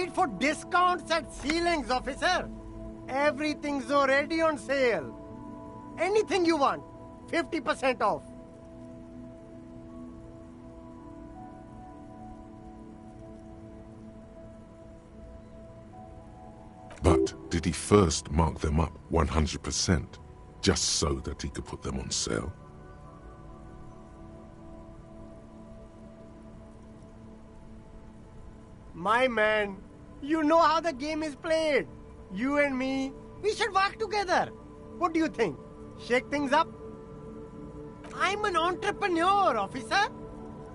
wait for discounts at ceilings, officer. Everything's already on sale. Anything you want, 50% off. But did he first mark them up 100%, just so that he could put them on sale? My man, you know how the game is played. You and me, we should work together. What do you think? Shake things up? I'm an entrepreneur, officer.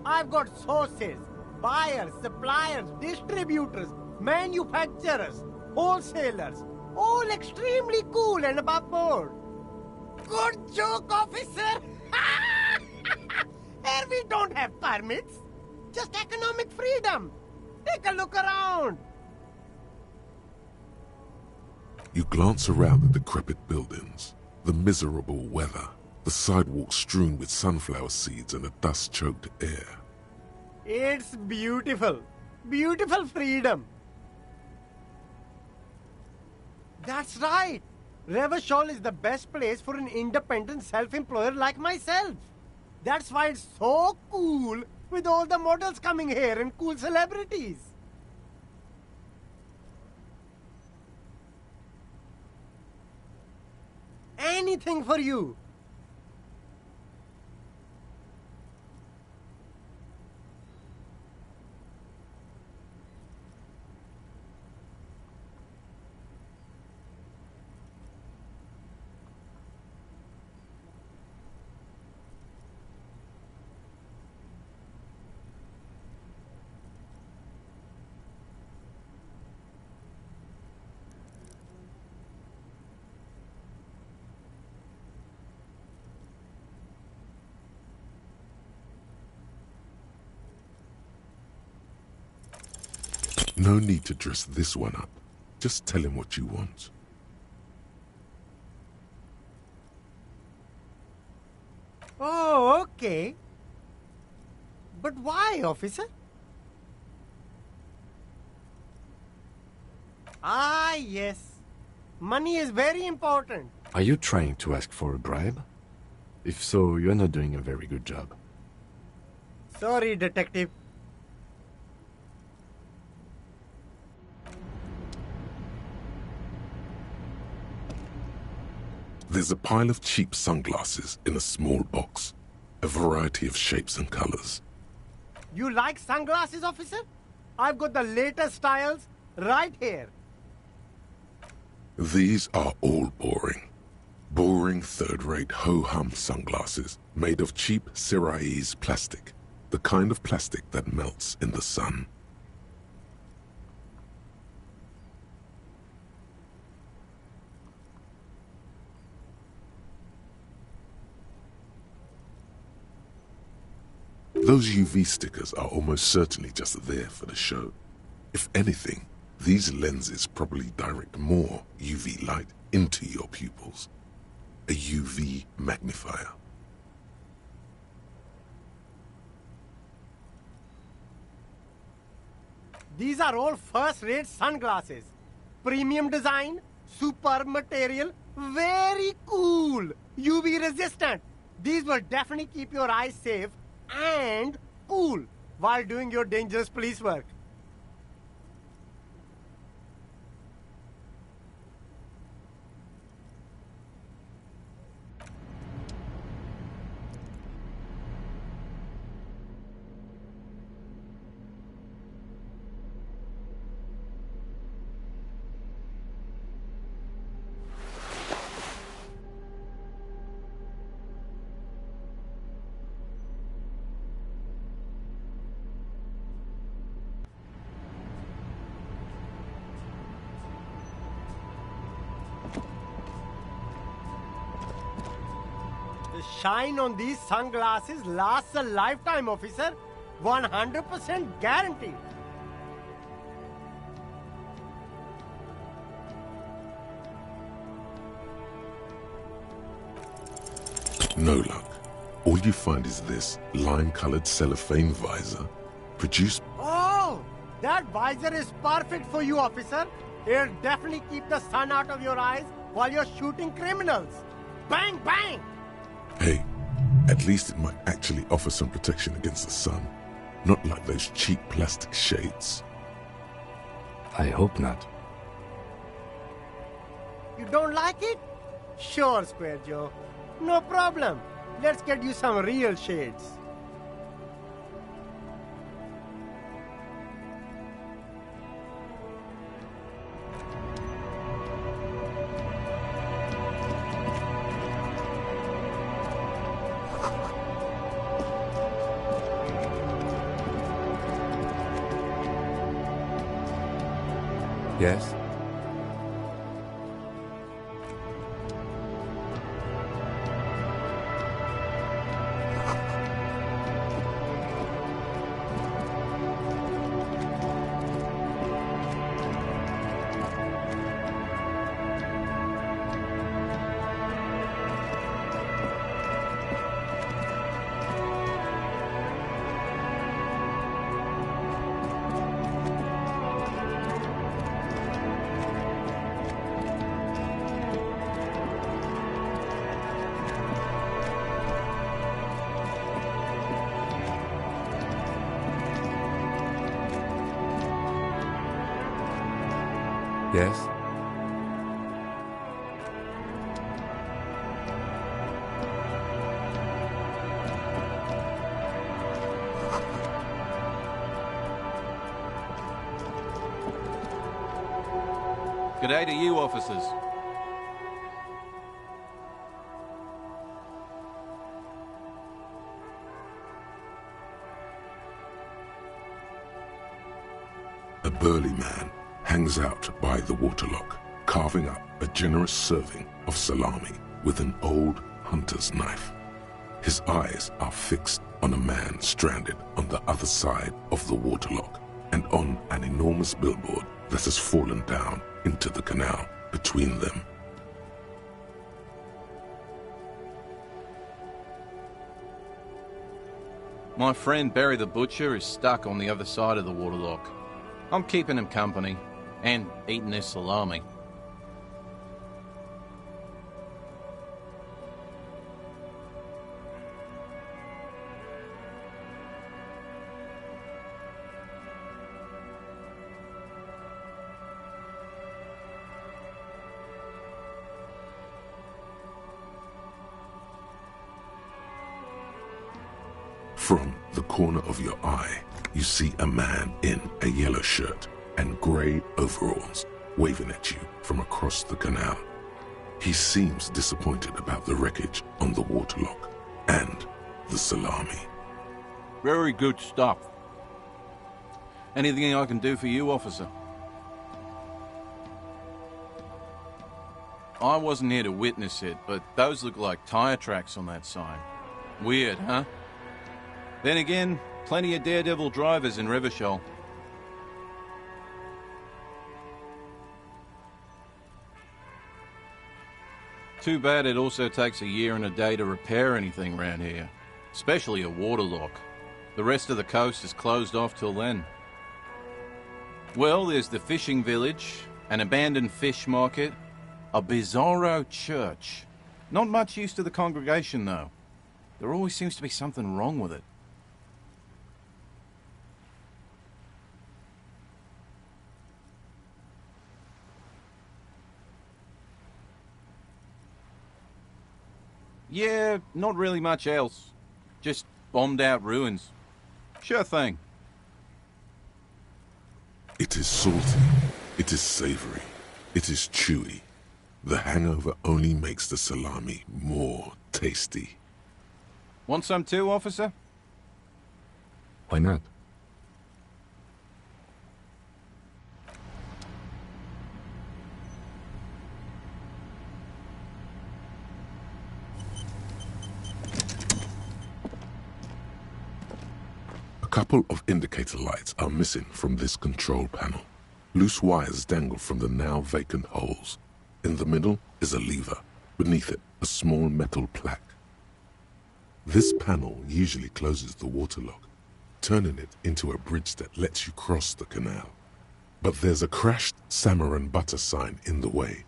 I've got sources, buyers, suppliers, distributors, manufacturers, wholesalers, all extremely cool and above board. Good joke, officer. Here we don't have permits, just economic freedom. Take a look around. You glance around the decrepit buildings, the miserable weather, the sidewalks strewn with sunflower seeds and a dust-choked air. It's beautiful. Beautiful freedom. That's right. Revachol is the best place for an independent self-employer like myself. That's why it's so cool with all the models coming here and cool celebrities. Anything for you. No need to dress this one up. Just tell him what you want. Oh, okay. But why, officer? Ah, yes. Money is very important. Are you trying to ask for a bribe? If so, you're not doing a very good job. Sorry, detective. There's a pile of cheap sunglasses in a small box, a variety of shapes and colors. You like sunglasses, officer? I've got the latest styles right here. These are all boring. Boring third-rate ho-hum sunglasses made of cheap Syrahese plastic, the kind of plastic that melts in the sun. Those UV stickers are almost certainly just there for the show. If anything, these lenses probably direct more UV light into your pupils. A UV magnifier. These are all first-rate sunglasses. Premium design, superb material, very cool, UV resistant. These will definitely keep your eyes safe and cool while doing your dangerous police work. The shine on these sunglasses lasts a lifetime, officer. 100% guaranteed. No luck. All you find is this lime-colored cellophane visor, produced... Oh, That visor is perfect for you, officer. It'll definitely keep the sun out of your eyes while you're shooting criminals. Bang, bang! Hey, at least it might actually offer some protection against the sun. Not like those cheap plastic shades. I hope not. You don't like it? Sure, Square Joe. No problem. Let's get you some real shades. Yes? Yes? G'day to you, officers. A burly man hangs out by the waterlock, carving up a generous serving of salami with an old hunter's knife. His eyes are fixed on a man stranded on the other side of the waterlock and on an enormous billboard that has fallen down into the canal between them. My friend Barry the Butcher is stuck on the other side of the waterlock. I'm keeping him company and eating his salami. From the corner of your eye, you see a man in a yellow shirt and grey overalls waving at you from across the canal. He seems disappointed about the wreckage on the waterlock and the salami. Very good stuff. Anything I can do for you, officer? I wasn't here to witness it, but those look like tire tracks on that sign. Weird, huh? Then again, plenty of daredevil drivers in Revachol. Too bad it also takes a year and a day to repair anything around here, especially a waterlock. The rest of the coast is closed off till then. Well, there's the fishing village, an abandoned fish market, a bizarro church. Not much use to the congregation, though. There always seems to be something wrong with it. Yeah, not really much else. Just bombed out ruins. Sure thing. It is salty, it is savory, it is chewy. The hangover only makes the salami more tasty. Want some too, officer? Why not? A couple of indicator lights are missing from this control panel. Loose wires dangle from the now vacant holes. In the middle is a lever. Beneath it, a small metal plaque. This panel usually closes the waterlock. turning it into a bridge that lets you cross the canal. But there's a crashed salmon and butter sign in the way.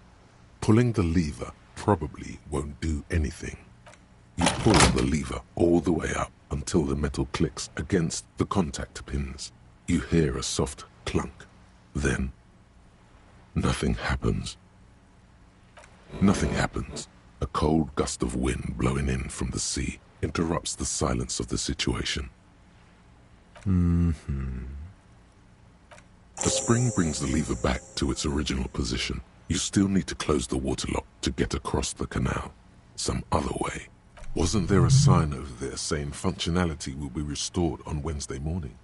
Pulling the lever probably won't do anything. You pull the lever all the way up until the metal clicks against the contact pins. You hear a soft clunk. Then, nothing happens. Nothing happens. A cold gust of wind blowing in from the sea interrupts the silence of the situation. The spring brings the lever back to its original position. You still need to close the waterlock to get across the canal. Some other way. Wasn't there a sign over there saying functionality will be restored on Wednesday morning?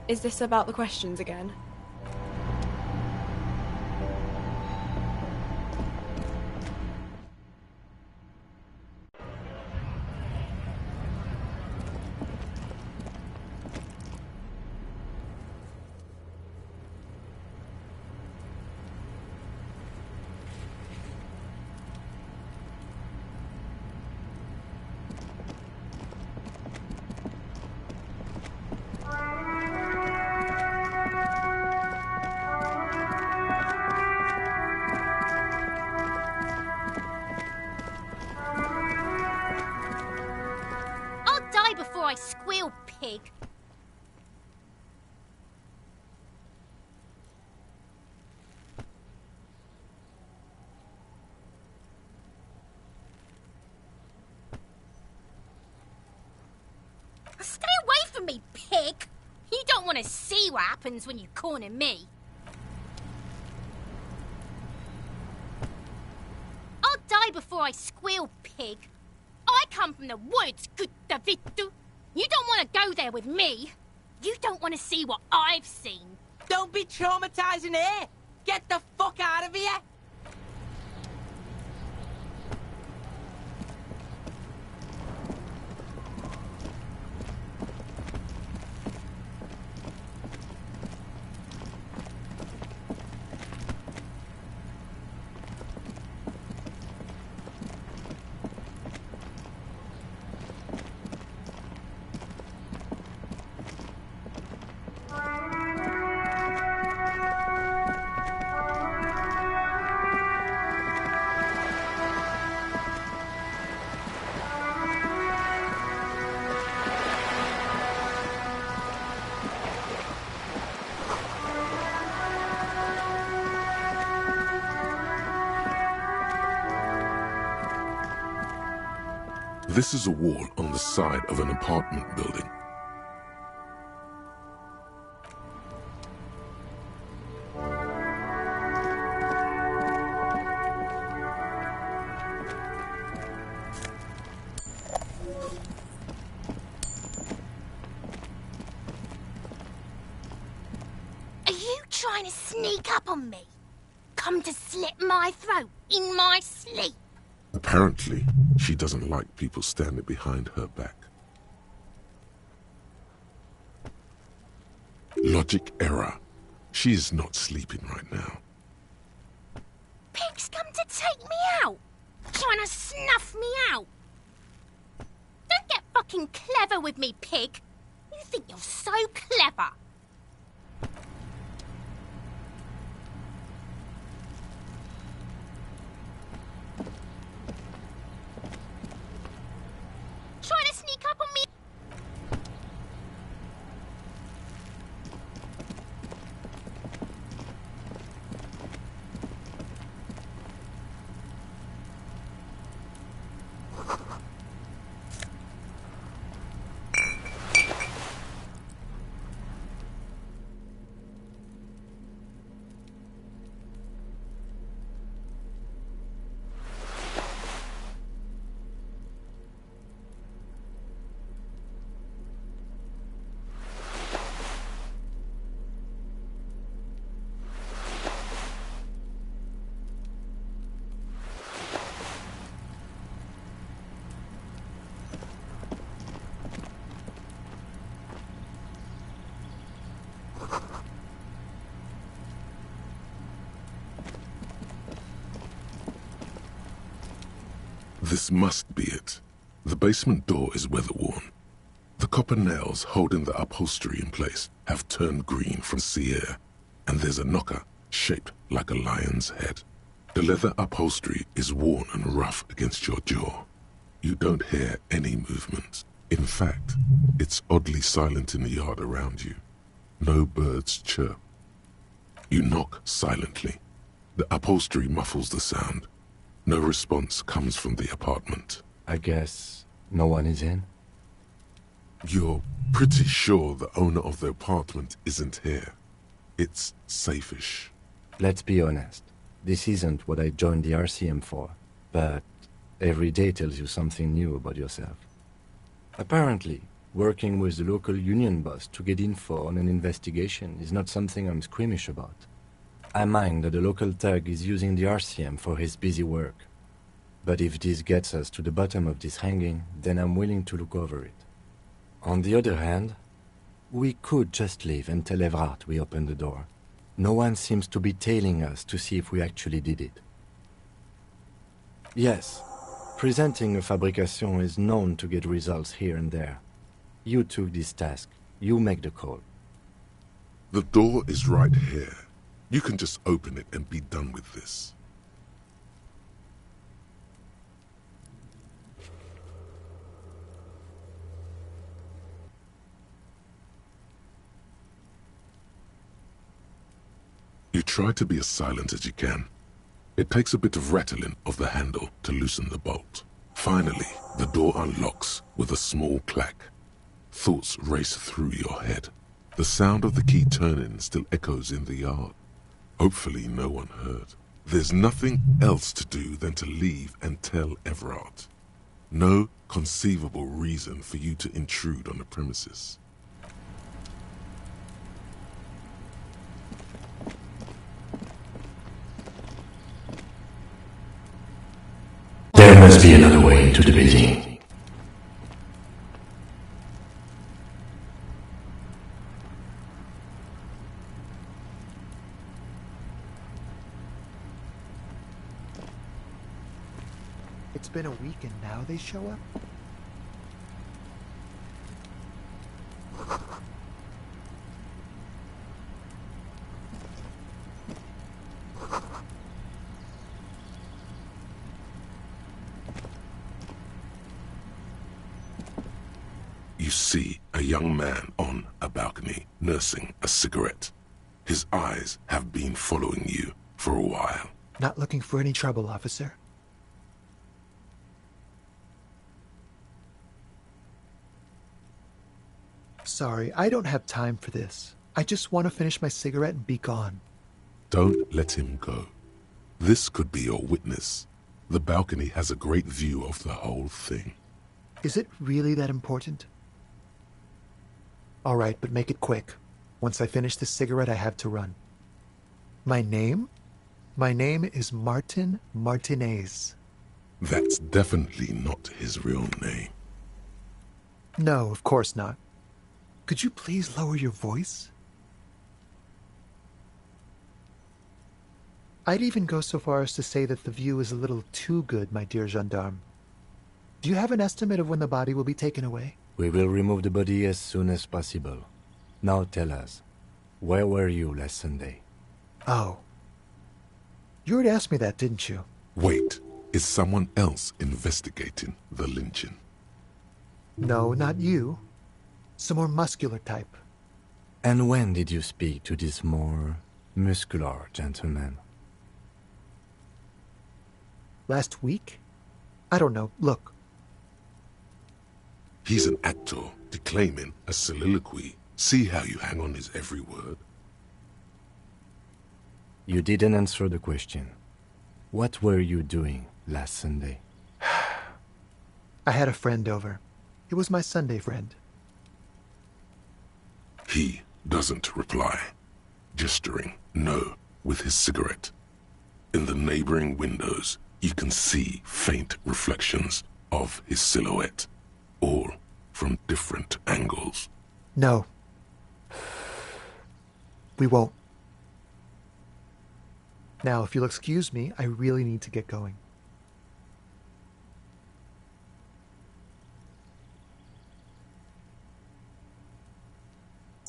Is this about the questions again? Before I squeal, pig. Stay away from me, pig! You don't want to see what happens when you corner me. I'll die before I squeal, pig. I come from the woods, Gutta Vittu. You don't want to go there with me. You don't want to see what I've seen. Don't be traumatizing here. Get the fuck out of here. This is a wall on the side of an apartment building. trying to sneak up on me? Come to slit my throat in my sleep? Apparently, she doesn't like people standing behind her back. Logic error. She is not sleeping right now. Pig's come to take me out. Trying to snuff me out. Don't get fucking clever with me, Pig. You think you're so clever. Trying to sneak up on me. This must be it. The basement door is weather-worn. The copper nails holding the upholstery in place have turned green from sea air, and there's a knocker shaped like a lion's head. The leather upholstery is worn and rough against your jaw. You don't hear any movement. In fact, it's oddly silent in the yard around you. No birds chirp. You knock silently. The upholstery muffles the sound. No response comes from the apartment. I guess no one is in? You're pretty sure the owner of the apartment isn't here. It's safe-ish. Let's be honest. This isn't what I joined the RCM for, but every day tells you something new about yourself. Apparently, working with the local union boss to get info on an investigation is not something I'm squeamish about. I mind that the local thug is using the RCM for his busy work. But if this gets us to the bottom of this hanging, then I'm willing to look over it. On the other hand, we could just leave and tell Evrart we opened the door. No one seems to be tailing us to see if we actually did it. Yes, presenting a fabrication is known to get results here and there. You took this task. You make the call. The door is right here. You can just open it and be done with this. You try to be as silent as you can. It takes a bit of rattling of the handle to loosen the bolt. Finally, the door unlocks with a small clack. Thoughts race through your head. The sound of the key turning still echoes in the yard. Hopefully no one heard. There's nothing else to do than to leave and tell Evrart. No conceivable reason for you to intrude on the premises. There must be another way into the building. It's been a week and now they show up? You see a young man on a balcony nursing a cigarette. His eyes have been following you for a while. Not looking for any trouble, officer. Sorry, I don't have time for this. I just want to finish my cigarette and be gone. Don't let him go. This could be your witness. The balcony has a great view of the whole thing. Is it really that important? All right, but make it quick. Once I finish this cigarette, I have to run. My name? My name is Martin Martinez. That's definitely not his real name. No, of course not. Could you please lower your voice? I'd even go so far as to say that the view is a little too good, my dear gendarme. Do you have an estimate of when the body will be taken away? We will remove the body as soon as possible. Now tell us, where were you last Sunday? Oh. You already asked me that, didn't you? Wait, is someone else investigating the lynching? No, not you. Some more muscular type. And when did you speak to this more muscular gentleman? Last week? I don't know. Look. He's an actor declaiming a soliloquy. See how you hang on his every word? You didn't answer the question. What were you doing last Sunday? I had a friend over. It was my Sunday friend. He doesn't reply, gesturing no with his cigarette. In the neighboring windows, you can see faint reflections of his silhouette, all from different angles. No. We won't. Now, if you'll excuse me, I really need to get going.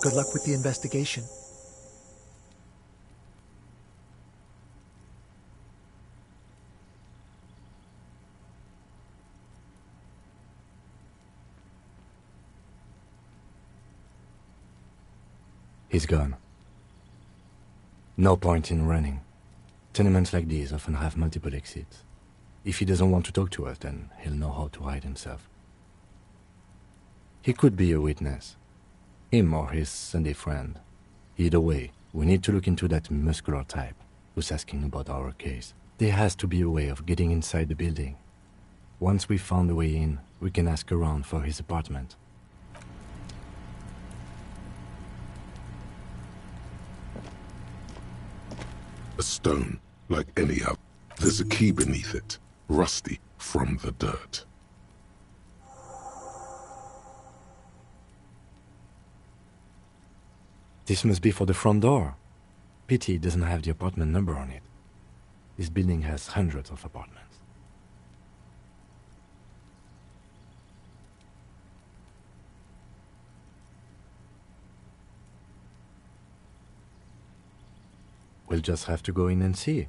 Good luck with the investigation. He's gone. No point in running. Tenements like these often have multiple exits. If he doesn't want to talk to us, then he'll know how to hide himself. He could be a witness. Him or his Sunday friend. Either way, we need to look into that muscular type who's asking about our case. There has to be a way of getting inside the building. Once we've found a way in, we can ask around for his apartment. A stone, like any other. There's a key beneath it, rusty from the dirt. This must be for the front door. Pity it doesn't have the apartment number on it. This building has hundreds of apartments. We'll just have to go in and see.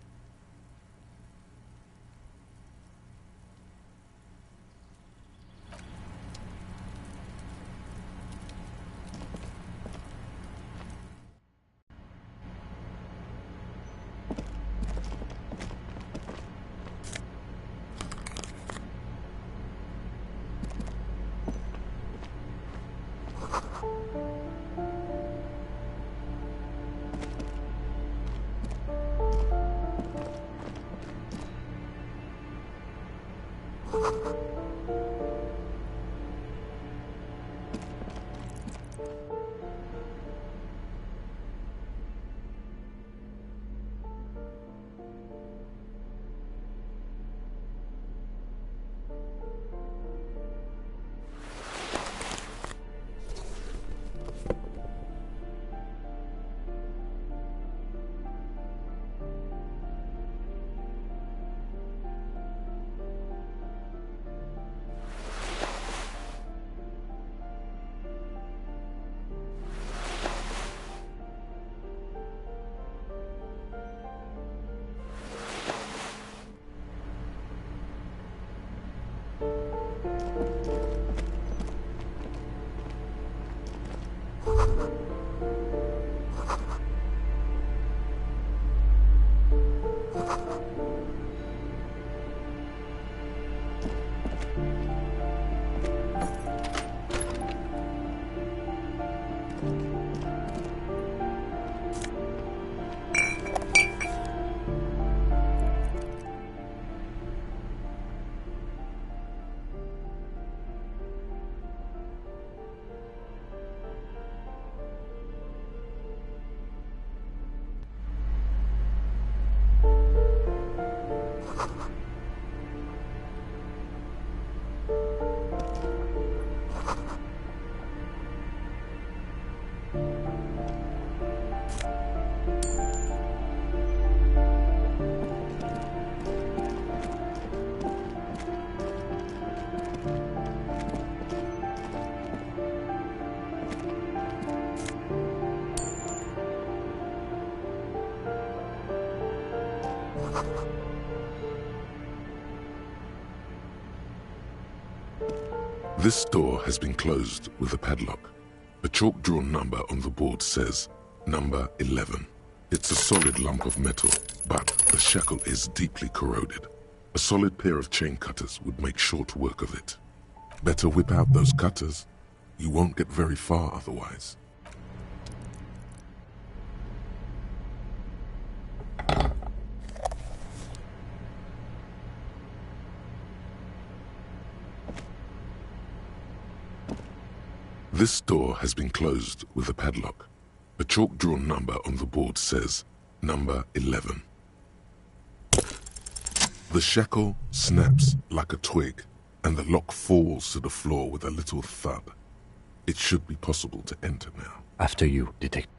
This door has been closed with a padlock. A chalk-drawn number on the board says number 11. It's a solid lump of metal, but the shackle is deeply corroded. A solid pair of chain cutters would make short work of it. Better whip out those cutters. You won't get very far otherwise. This door has been closed with a padlock. A chalk-drawn number on the board says number 11. The shackle snaps like a twig, and the lock falls to the floor with a little thud. It should be possible to enter now. After you, Detective.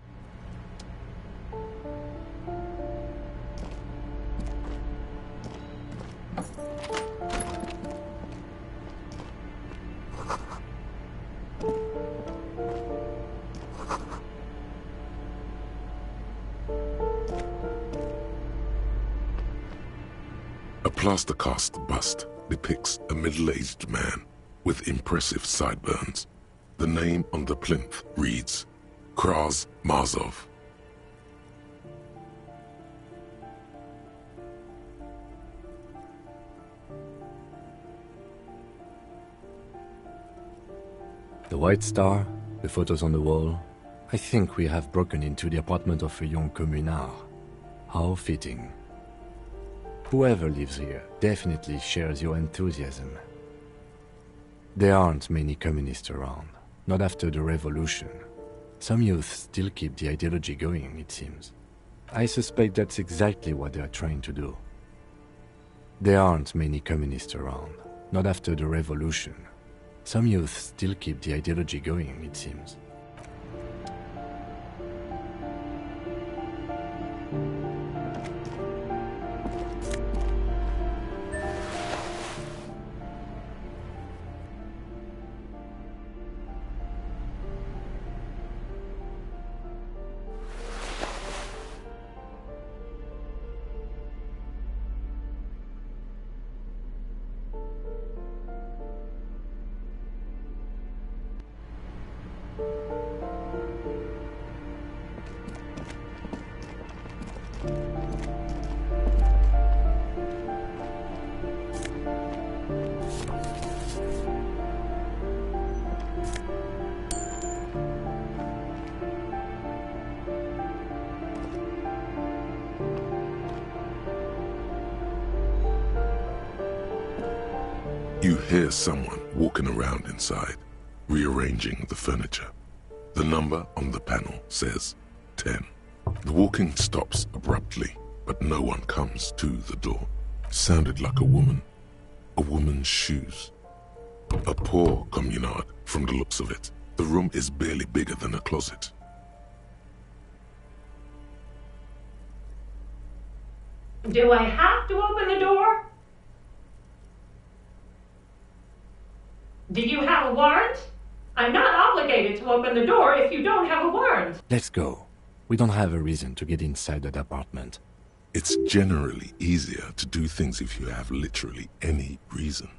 A plaster-cast bust depicts a middle-aged man with impressive sideburns. The name on the plinth reads Kraz Marzov. The White Star, the photos on the wall. I think we have broken into the apartment of a young communard. How fitting. Whoever lives here definitely shares your enthusiasm. There aren't many communists around, not after the revolution. Some youth still keep the ideology going, it seems. I suspect that's exactly what they are trying to do. There aren't many communists around, not after the revolution. Some youth still keep the ideology going, it seems. You hear someone walking around inside, rearranging the furniture. The number on the panel says 10. The walking stops abruptly, but no one comes to the door. Sounded like a woman. A woman's shoes. A poor communard, from the looks of it. The room is barely bigger than a closet. Do I have to open the door? Do you have a warrant? I'm not obligated to open the door if you don't have a warrant. Let's go. We don't have a reason to get inside that apartment. It's generally easier to do things if you have literally any reason.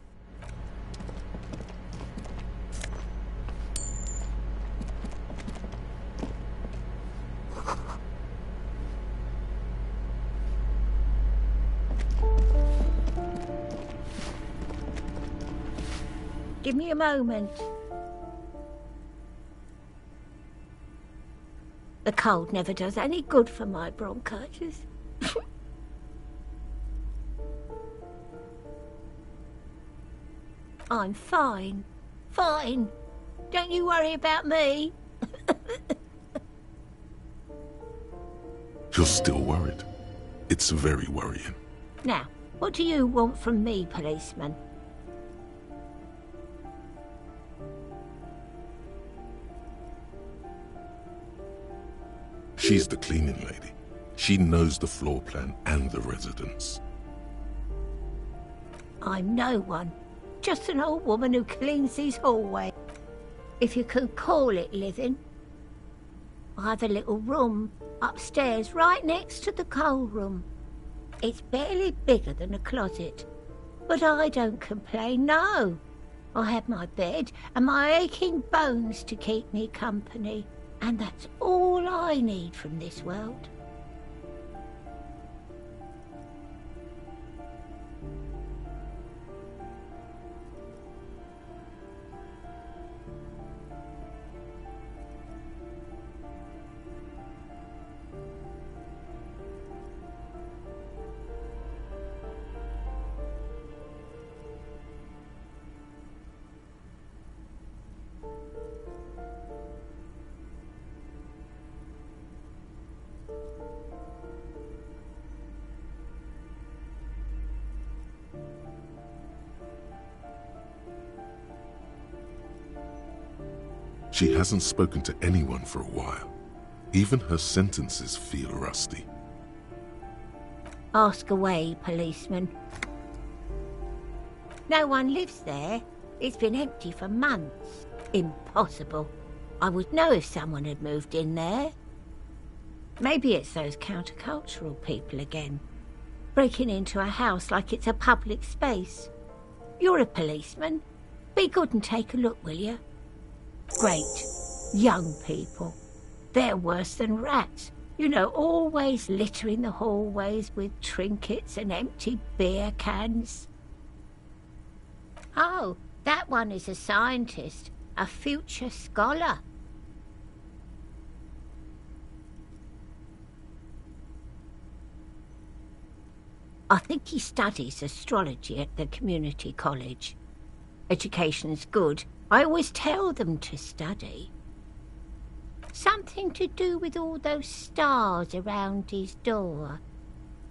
Give me a moment. The cold never does any good for my bronchitis. I'm fine. Fine. Don't you worry about me. You're still worried. It's very worrying. Now, what do you want from me, policeman? She's the cleaning lady. She knows the floor plan and the residence. I'm no one. Just an old woman who cleans these hallways. If you could call it living. I have a little room upstairs right next to the coal room. It's barely bigger than a closet. But I don't complain, no. I have my bed and my aching bones to keep me company. And that's all I need from this world. She hasn't spoken to anyone for a while. Even her sentences feel rusty. Ask away, policeman. No one lives there. It's been empty for months. Impossible. I would know if someone had moved in there. Maybe it's those countercultural people again, breaking into a house like it's a public space. You're a policeman. Be good and take a look, will you? Great. Young people. They're worse than rats. You know, always littering the hallways with trinkets and empty beer cans. Oh, that one is a scientist, a future scholar. I think he studies astrology at the community college. Education's good. I always tell them to study. Something to do with all those stars around his door.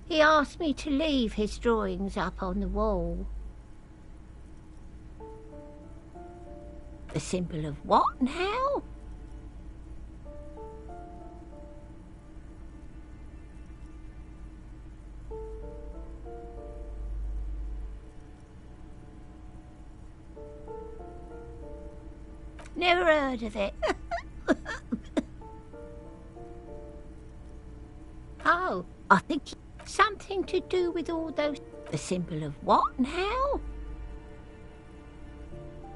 He asked me to leave his drawings up on the wall. The symbol of what now? Never heard of it. Oh, I think something to do with all those... The symbol of what now?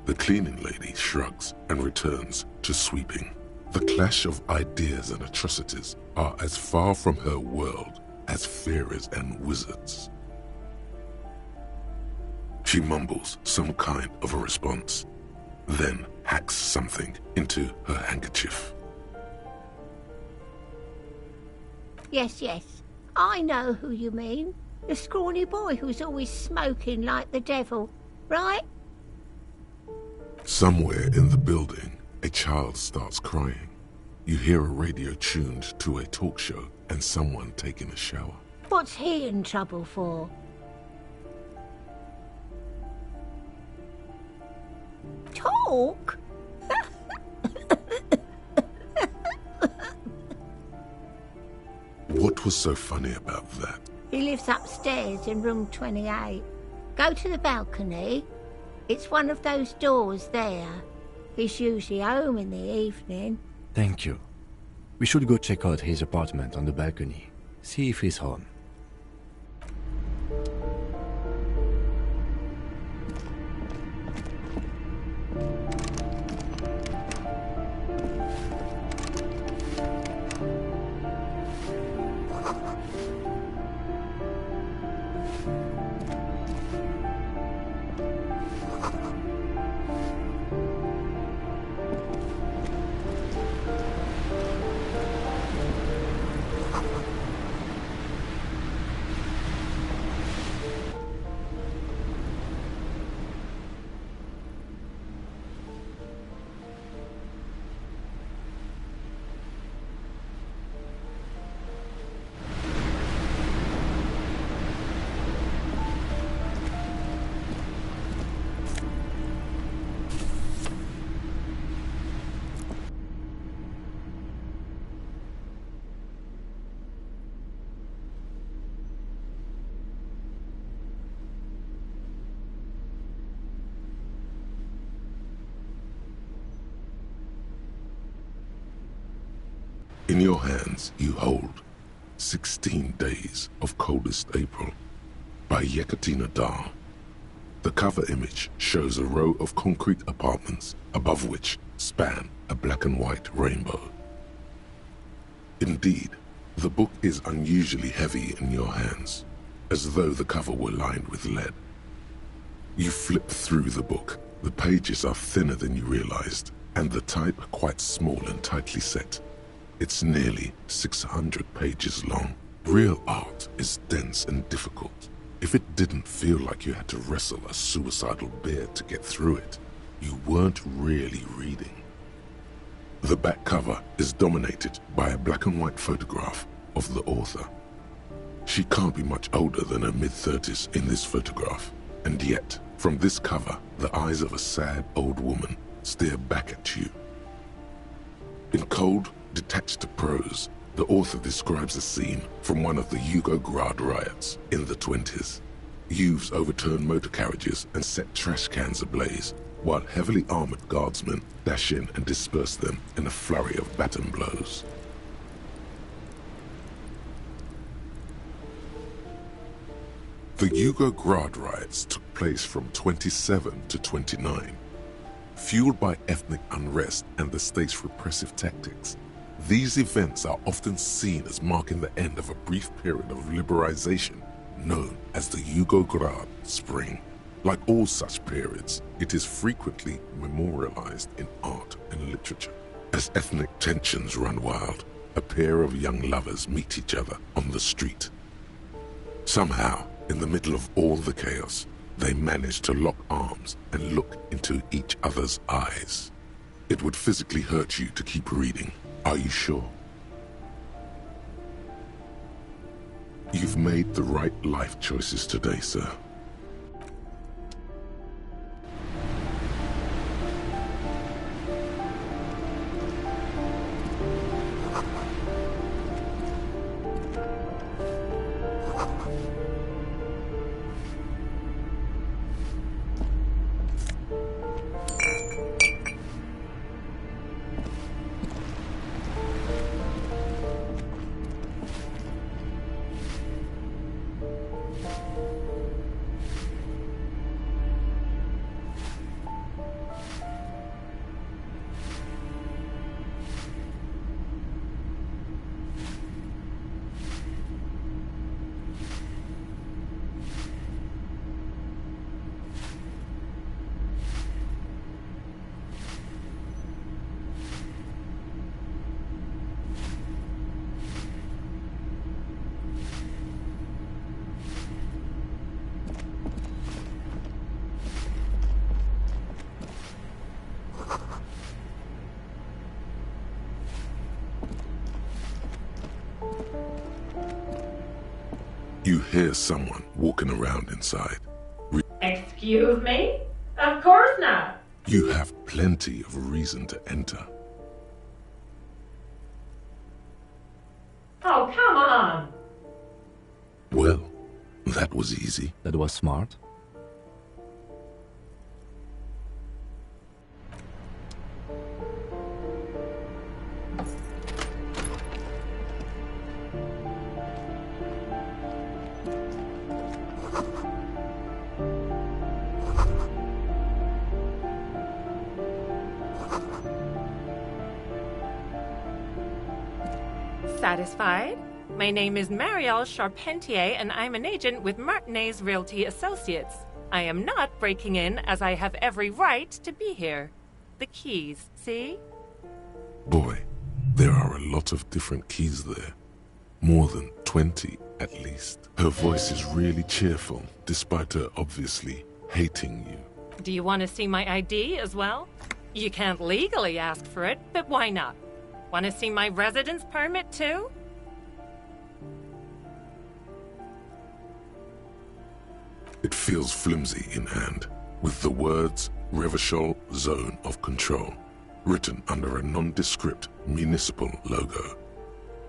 The cleaning lady shrugs and returns to sweeping. The clash of ideas and atrocities are as far from her world as fairies and wizards. She mumbles some kind of a response, then hacks something into her handkerchief. Yes, I know who you mean. The scrawny boy who's always smoking like the devil, right? Somewhere in the building, a child starts crying. You hear a radio tuned to a talk show and someone taking a shower. What's he in trouble for? Talk? What was so funny about that? He lives upstairs in room 28. Go to the balcony. It's one of those doors there. He's usually home in the evening. Thank you. We should go check out his apartment on the balcony. See if he's home. In your hands, you hold 16 Days of Coldest April by Yekaterina Dahl. The cover image shows a row of concrete apartments above which span a black and white rainbow. Indeed, the book is unusually heavy in your hands, as though the cover were lined with lead. You flip through the book. The pages are thinner than you realized, and the type quite small and tightly set. It's nearly 600 pages long. Real art is dense and difficult. If it didn't feel like you had to wrestle a suicidal bear to get through it, you weren't really reading. The back cover is dominated by a black and white photograph of the author. She can't be much older than her mid-30s in this photograph, and yet, from this cover, the eyes of a sad old woman stare back at you. In cold, detached prose, the author describes a scene from one of the Yugograd riots in the 20s. Youths overturned motor carriages and set trash cans ablaze, while heavily armored guardsmen dash in and disperse them in a flurry of baton blows. The Yugograd riots took place from 27 to 29. Fueled by ethnic unrest and the state's repressive tactics, these events are often seen as marking the end of a brief period of liberalization known as the Yugograd Spring. Like all such periods, it is frequently memorialized in art and literature. As ethnic tensions run wild, a pair of young lovers meet each other on the street. Somehow, in the middle of all the chaos, they manage to lock arms and look into each other's eyes. It would physically hurt you to keep reading. Are you sure? You've made the right life choices today, sir. You hear someone walking around inside. Excuse me? Of course not. You have plenty of reason to enter. Oh, come on. Well, that was easy. That was smart. Satisfied? My name is Marielle Charpentier, and I'm an agent with Martinez Realty Associates. I am not breaking in, as I have every right to be here. The keys, see? Boy, there are a lot of different keys there. More than 20, at least. Her voice is really cheerful, despite her obviously hating you. Do you want to see my ID as well? You can't legally ask for it, but why not? Want to see my residence permit too? It feels flimsy in hand, with the words Revachol Zone of Control written under a nondescript municipal logo.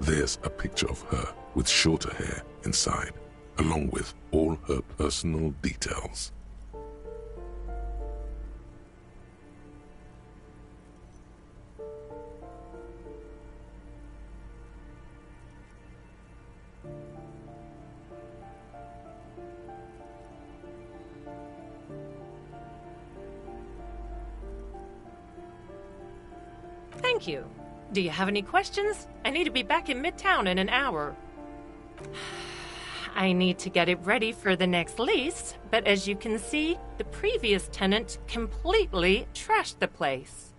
There's a picture of her with shorter hair inside, along with all her personal details. Thank you. Do you have any questions? I need to be back in Midtown in an hour. I need to get it ready for the next lease, but as you can see, the previous tenant completely trashed the place.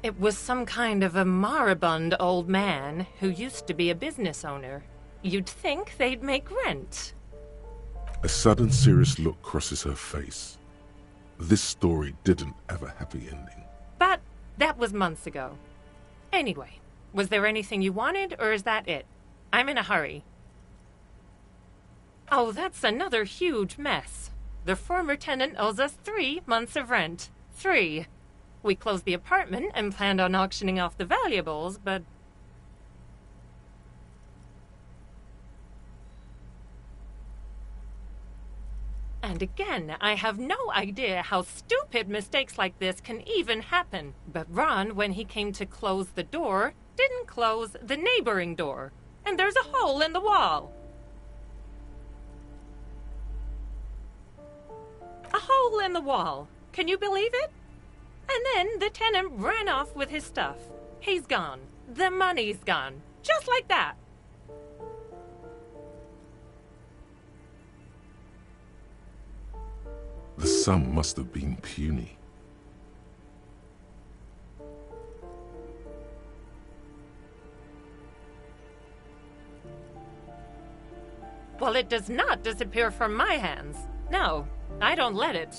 It was some kind of a moribund old man who used to be a business owner. You'd think they'd make rent. A sudden serious look crosses her face. This story didn't have a happy ending. But that was months ago. Anyway, was there anything you wanted, or is that it? I'm in a hurry. Oh, that's another huge mess. The former tenant owes us 3 months of rent. 3. We closed the apartment and planned on auctioning off the valuables, but... And again, I have no idea how stupid mistakes like this can even happen. But Ron, when he came to close the door, didn't close the neighboring door. And there's a hole in the wall. A hole in the wall. Can you believe it? And then the tenant ran off with his stuff. He's gone. The money's gone. Just like that. The sum must have been puny. Well, it does not disappear from my hands. No, I don't let it.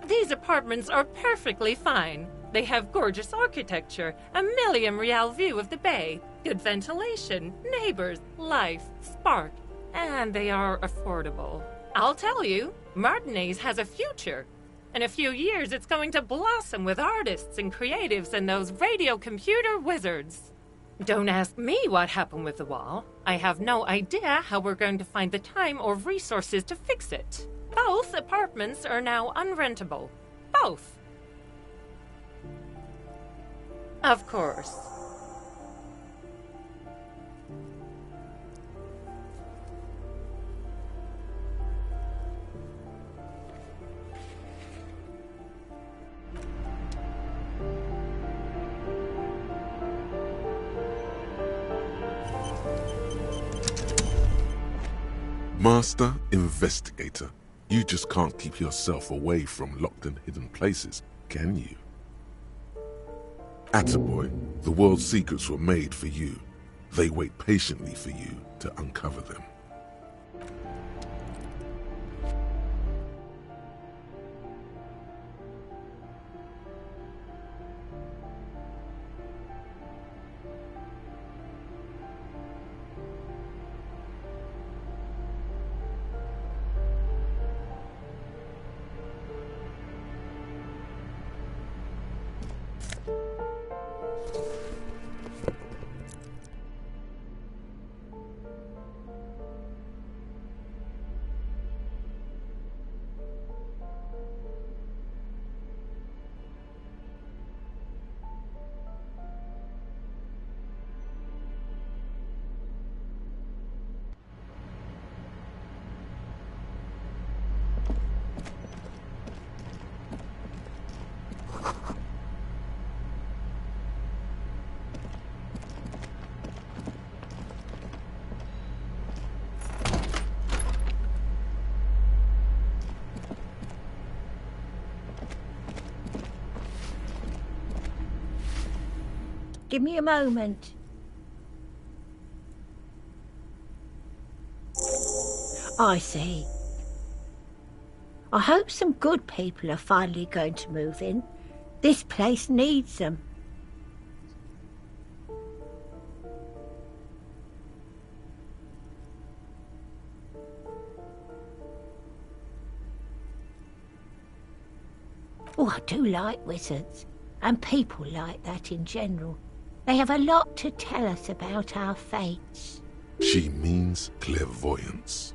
These apartments are perfectly fine. They have gorgeous architecture, a million-real view of the bay, good ventilation, neighbors, life, spark, and they are affordable. I'll tell you, Martinez has a future. In a few years, it's going to blossom with artists and creatives and those radio computer wizards. Don't ask me what happened with the wall. I have no idea how we're going to find the time or resources to fix it. Both apartments are now unrentable. Both. Of course. Master Investigator, you just can't keep yourself away from locked and hidden places, can you? Attaboy, the world's secrets were made for you. They wait patiently for you to uncover them. Give me a moment. I see. I hope some good people are finally going to move in. This place needs them. Oh, I do like wizards, and people like that in general. They have a lot to tell us about our fates. She means clairvoyance.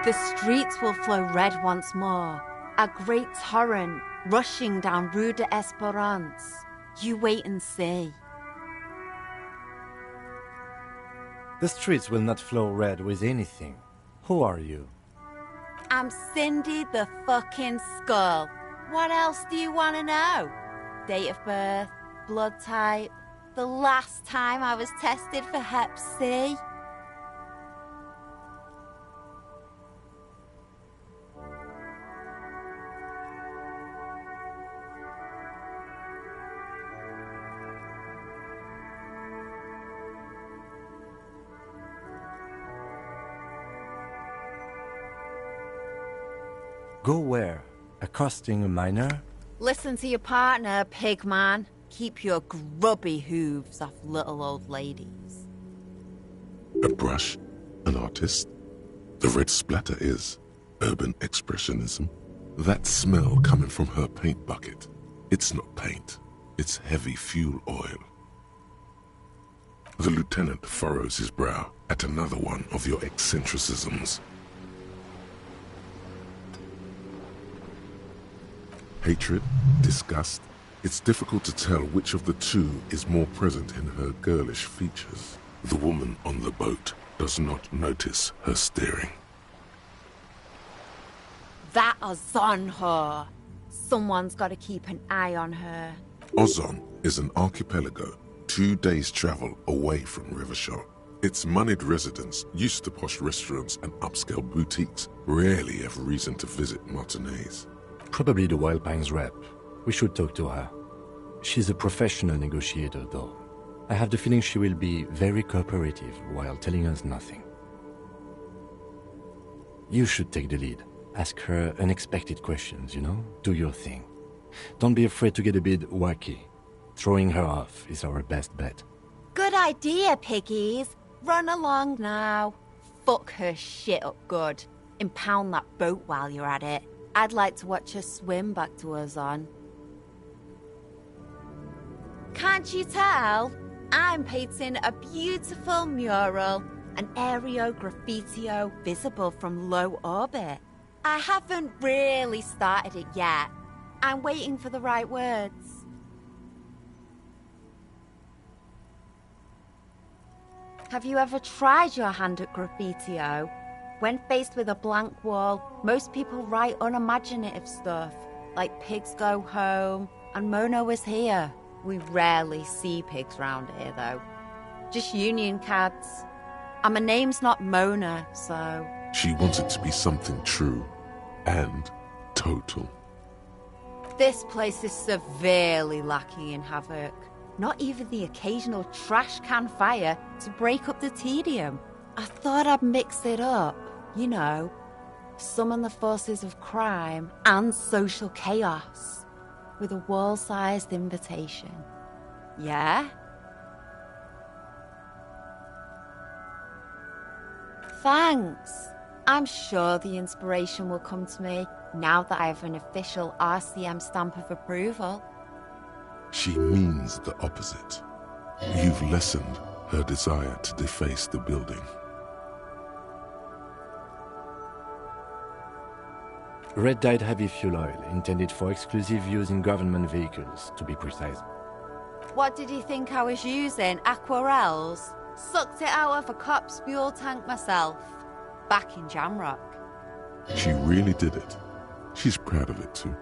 The streets will flow red once more, a great torrent rushing down Rue de Esperance. You wait and see. The streets will not flow red with anything. Who are you? I'm Cindy the fucking Skull. What else do you want to know? Date of birth, blood type, the last time I was tested for Hep C. Go where? Accosting a miner? Listen to your partner, pig man. Keep your grubby hooves off little old ladies. A brush? An artist? The red splatter is urban expressionism. That smell coming from her paint bucket. It's not paint. It's heavy fuel oil. The lieutenant furrows his brow at another one of your eccentricisms. Hatred, disgust, it's difficult to tell which of the two is more present in her girlish features. The woman on the boat does not notice her staring. That Ozon whore. Someone's got to keep an eye on her. Ozon is an archipelago 2 days' travel away from Rivershore. Its moneyed residents, used to posh restaurants and upscale boutiques, rarely have reason to visit Martinez. Probably the Wild Pines rep. We should talk to her. She's a professional negotiator, though. I have the feeling she will be very cooperative while telling us nothing. You should take the lead. Ask her unexpected questions, you know? Do your thing. Don't be afraid to get a bit wacky. Throwing her off is our best bet. Good idea, piggies. Run along now. Fuck her shit up good. Impound that boat while you're at it. I'd like to watch her swim back to Ozon. Can't you tell? I'm painting a beautiful mural, an aereo graffitio visible from low orbit. I haven't really started it yet. I'm waiting for the right words. Have you ever tried your hand at graffitio? When faced with a blank wall, most people write unimaginative stuff, like pigs go home and Mona was here. We rarely see pigs round here, though. Just union cads. And my name's not Mona, so... She wants it to be something true and total. This place is severely lacking in havoc. Not even the occasional trash can fire to break up the tedium. I thought I'd mix it up. You know, summon the forces of crime and social chaos with a wall-sized invitation. Yeah? Thanks. I'm sure the inspiration will come to me now that I have an official RCM stamp of approval. She means the opposite. You've lessened her desire to deface the building. Red-dyed heavy fuel oil, intended for exclusive use in government vehicles, to be precise. What did you think I was using? Aquarels? Sucked it out of a cop's fuel tank myself. Back in Jamrock. She really did it. She's proud of it too.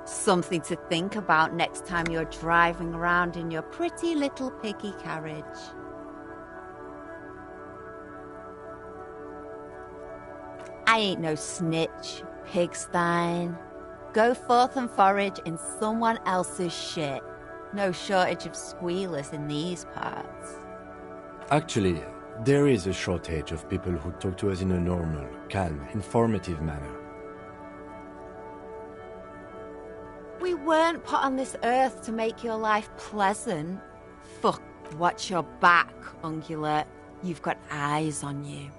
Something to think about next time you're driving around in your pretty little piggy carriage. I ain't no snitch, Pigstein. Go forth and forage in someone else's shit. No shortage of squealers in these parts. Actually, there is a shortage of people who talk to us in a normal, calm, informative manner. We weren't put on this earth to make your life pleasant. Fuck, watch your back, ungulate. You've got eyes on you.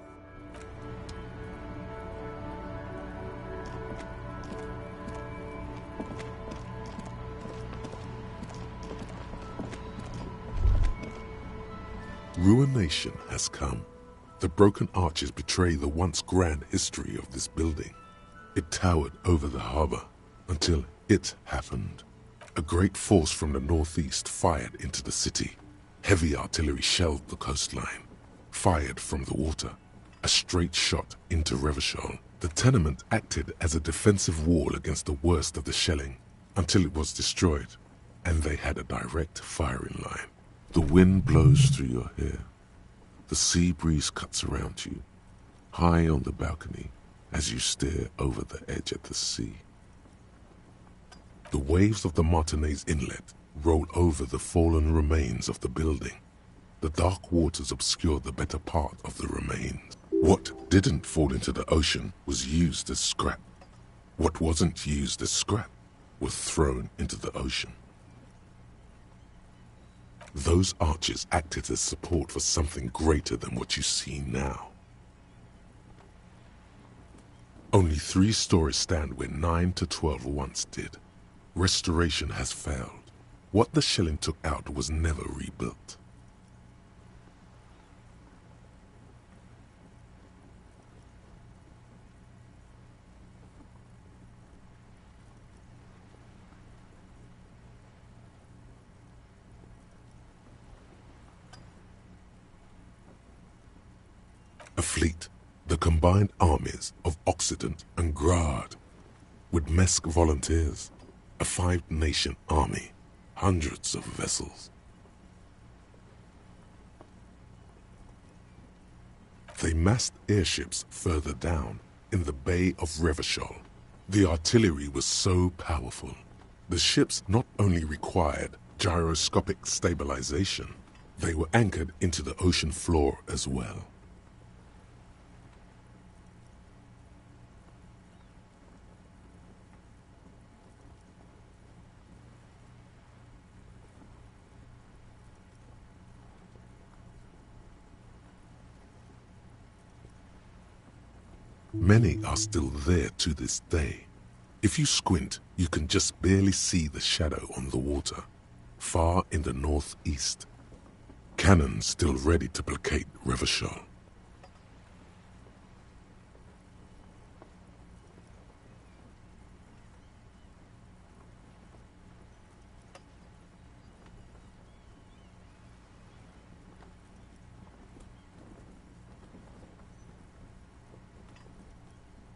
Ruination has come. The broken arches betray the once grand history of this building. It towered over the harbor until it happened. A great force from the northeast fired into the city. Heavy artillery shelled the coastline. Fired from the water. A straight shot into Revachol. The tenement acted as a defensive wall against the worst of the shelling until it was destroyed, and they had a direct firing line. The wind blows through your hair. The sea breeze cuts around you, high on the balcony as you stare over the edge at the sea. The waves of the Martinez Inlet roll over the fallen remains of the building. The dark waters obscure the better part of the remains. What didn't fall into the ocean was used as scrap. What wasn't used as scrap was thrown into the ocean. Those arches acted as support for something greater than what you see now. Only 3 stories stand where 9 to 12 once did. Restoration has failed. What the shelling took out was never rebuilt. A fleet, the combined armies of Occident and Grad, with Mesk volunteers, a 5-nation army, hundreds of vessels. They massed airships further down in the Bay of Revachol. The artillery was so powerful. The ships not only required gyroscopic stabilization, they were anchored into the ocean floor as well. Many are still there to this day. If you squint, you can just barely see the shadow on the water, far in the northeast. Cannons still ready to placate Revachol.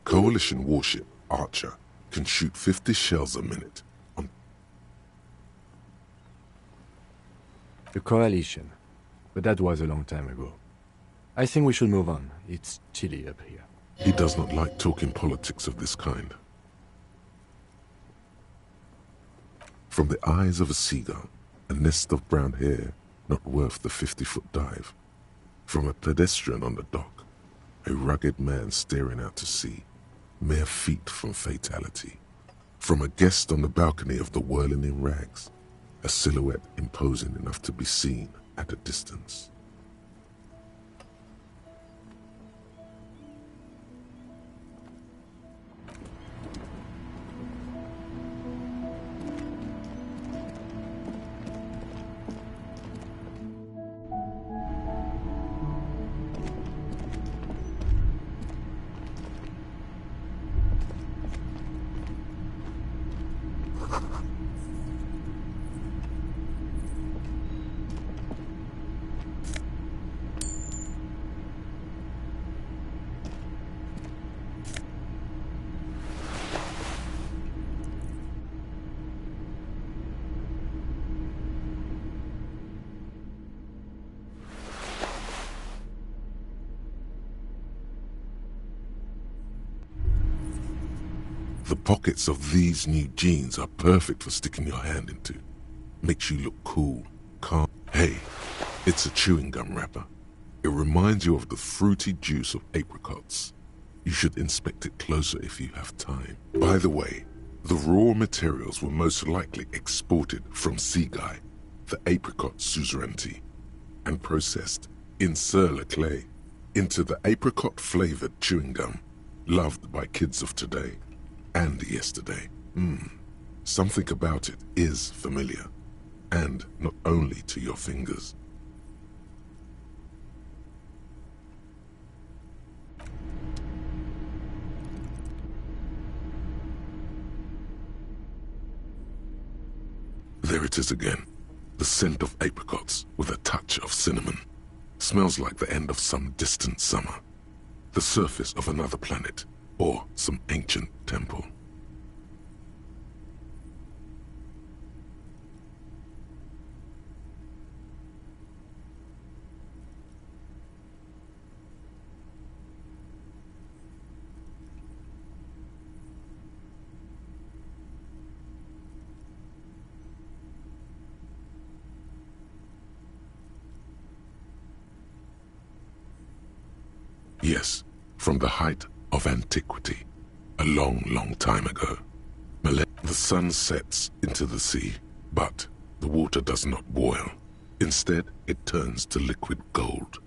Coalition warship Archer can shoot 50 shells a minute on the Coalition, but that was a long time ago. I think we should move on. It's chilly up here. He does not like talking politics of this kind. From the eyes of a seagull, a nest of brown hair not worth the 50-foot dive. From a pedestrian on the dock, a rugged man staring out to sea, mere feet from fatality. From a guest on the balcony of the Whirling in Rags, a silhouette imposing enough to be seen at a distance. The pockets of these new jeans are perfect for sticking your hand into. Makes you look cool, calm. Hey, it's a chewing gum wrapper. It reminds you of the fruity juice of apricots. You should inspect it closer if you have time. By the way, the raw materials were most likely exported from Seaguy, the apricot suzerainty, and processed in Sur-le-Clay into the apricot-flavored chewing gum, loved by kids of today. And yesterday. Something about it is familiar. And not only to your fingers. There it is again. The scent of apricots with a touch of cinnamon. Smells like the end of some distant summer. The surface of another planet, or some ancient temple. Yes, from the height of antiquity, a long, long time ago. The sun sets into the sea, but the water does not boil. Instead, it turns to liquid gold.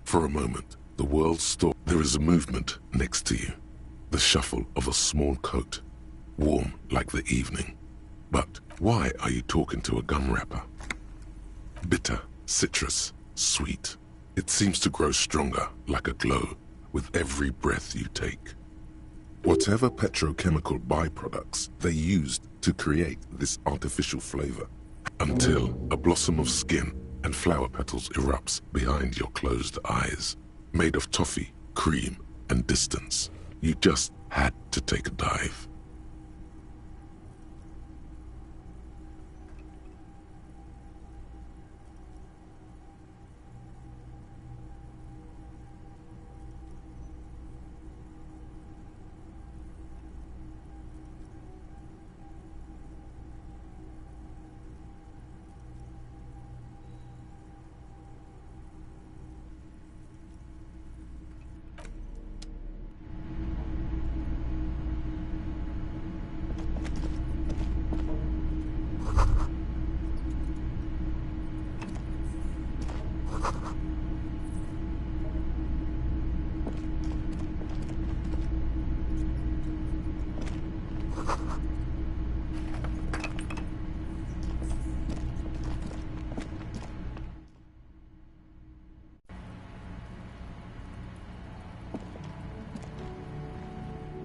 For a moment, the world stops. There is a movement next to you. The shuffle of a small coat, warm like the evening. But why are you talking to a gum wrapper? Bitter, citrus, sweet. It seems to grow stronger, like a glow, with every breath you take. Whatever petrochemical byproducts they used to create this artificial flavor, until a blossom of skin and flower petals erupts behind your closed eyes, made of toffee, cream, and distance. You just had to take a dive.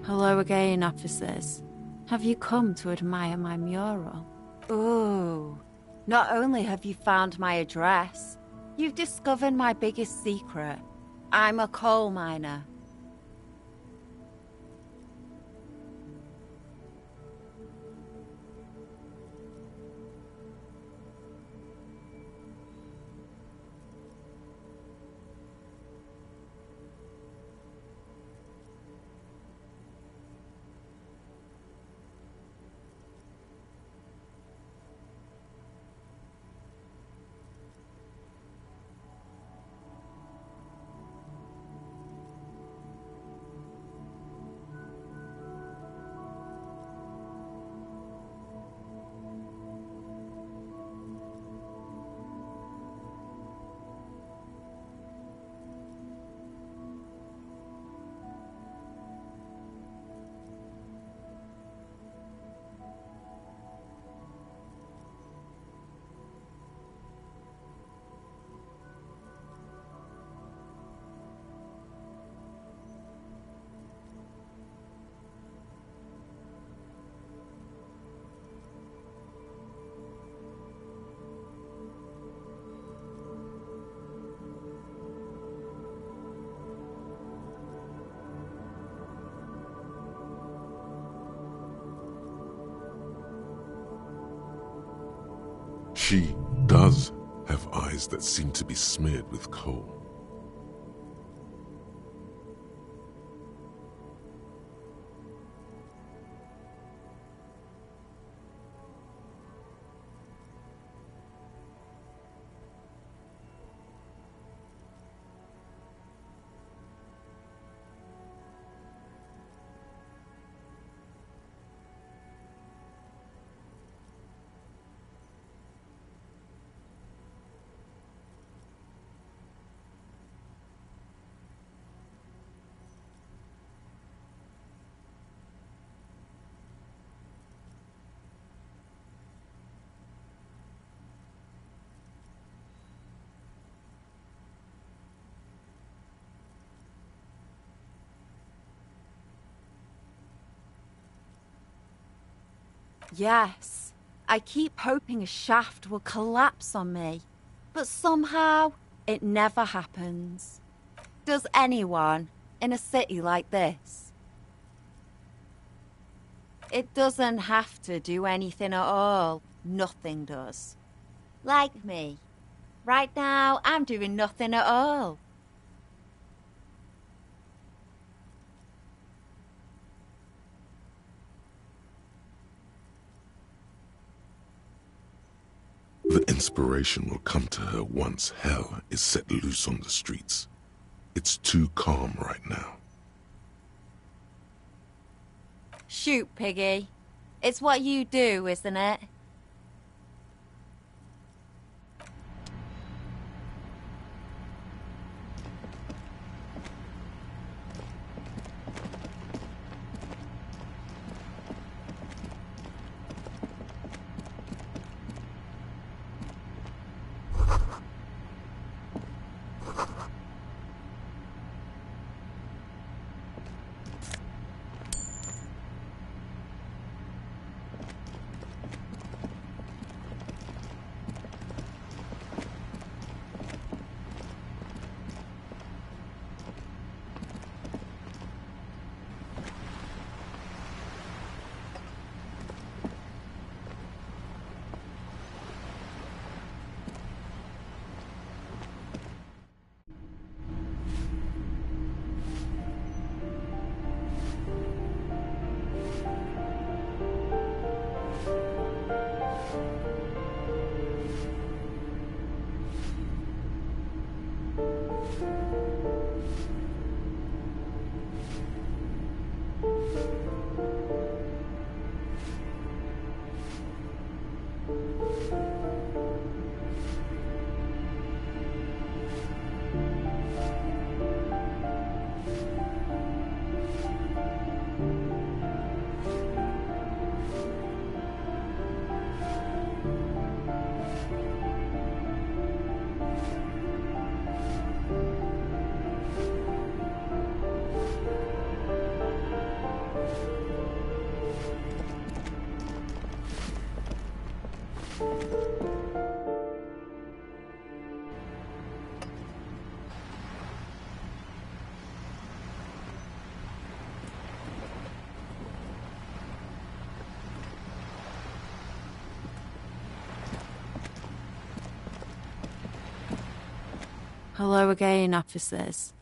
Hello again, officers. Have you come to admire my mural? Ooh, not only have you found my address, you've discovered my biggest secret. I'm a coal miner. She does have eyes that seem to be smeared with coal. Yes, I keep hoping a shaft will collapse on me, but somehow it never happens. Does anyone in a city like this? It doesn't have to do anything at all. Nothing does. Like me. Right now, I'm doing nothing at all. The inspiration will come to her once hell is set loose on the streets. It's too calm right now. Shoot, Piggy. It's what you do, isn't it? Hello again, officers.